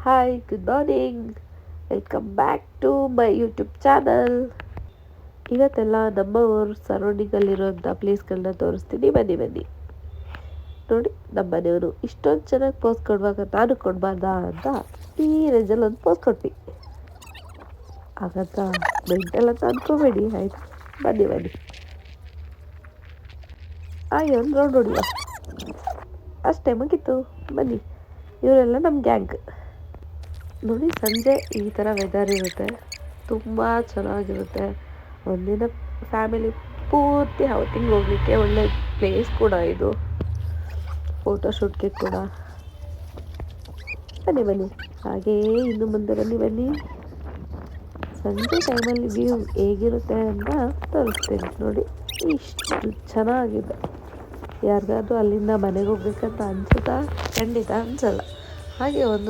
Hi, good morning. Welcome back to my YouTube channel. ಇವತ್ತೆಲ್ಲ ನಮ್ಮ ಊರು ಸರೌಂಡಿಂಗಲ್ಲಿರುವಂಥ ಪ್ಲೇಸ್ಗಳನ್ನ ತೋರಿಸ್ತೀನಿ. ಬನ್ನಿ ಬನ್ನಿ ನೋಡಿ. ನಮ್ಮ ಮನೆಯವರು ಇಷ್ಟೊಂದು ಚೆನ್ನಾಗಿ ಪೋಸ್ ಕೊಡುವಾಗ ನಾನು ಕೊಡಬಾರ್ದಾ ಅಂತ ಈ ರೇಂಜಲ್ಲಿ ಒಂದು ಪೋಸ್ ಕೊಟ್ವಿ. ಹಾಗಂತ ಮೆಂಟಲ್ ಅಂತ ಅಂದ್ಕೋಬೇಡಿ ಆಯಿತಾ. ಬನ್ನಿ ಬನ್ನಿ ಹಾಗೆ ಒಂದು ರೌಂಡ್ ಹೊಡಿಯುವ, ಅಷ್ಟೇ ಮುಗೀತು. ಬನ್ನಿ, ಇವರೆಲ್ಲ ನಮ್ಮ ಗ್ಯಾಂಗ್. ನೋಡಿ, ಸಂಜೆ ಈ ಥರ ವೆದರ್ ಇರುತ್ತೆ, ತುಂಬ ಚೆನ್ನಾಗಿರುತ್ತೆ. ಒಂದಿನ ಫ್ಯಾಮಿಲಿ ಪೂರ್ತಿ ಔಟಿಂಗ್ ಹೋಗಲಿಕ್ಕೆ ಒಳ್ಳೆ ಪ್ಲೇಸ್ ಕೂಡ ಇದು, ಫೋಟೋಶೂಟ್ಗೆ ಕೂಡ. ಬನ್ನಿ ಬನ್ನಿ ಹಾಗೆಯೇ ಇನ್ನು ಮುಂದೆ ಬನ್ನಿ ಬನ್ನಿ. ಸಂಜೆ ಟೈಮಲ್ಲಿ ವ್ಯೂ ಹೇಗಿರುತ್ತೆ ಅಂತ ತೋರಿಸ್ತೀನಿ ನೋಡಿ. ಇಷ್ಟು ಚೆನ್ನಾಗಿದೆ. ಯಾರಿಗಾದ್ರೂ ಅಲ್ಲಿಂದ ಮನೆಗೆ ಹೋಗ್ಬೇಕಂತ ಅನ್ಸುತ್ತಾ? ಖಂಡಿತ ಅನ್ಸಲ್ಲ. ಹಾಗೆ ಒಂದು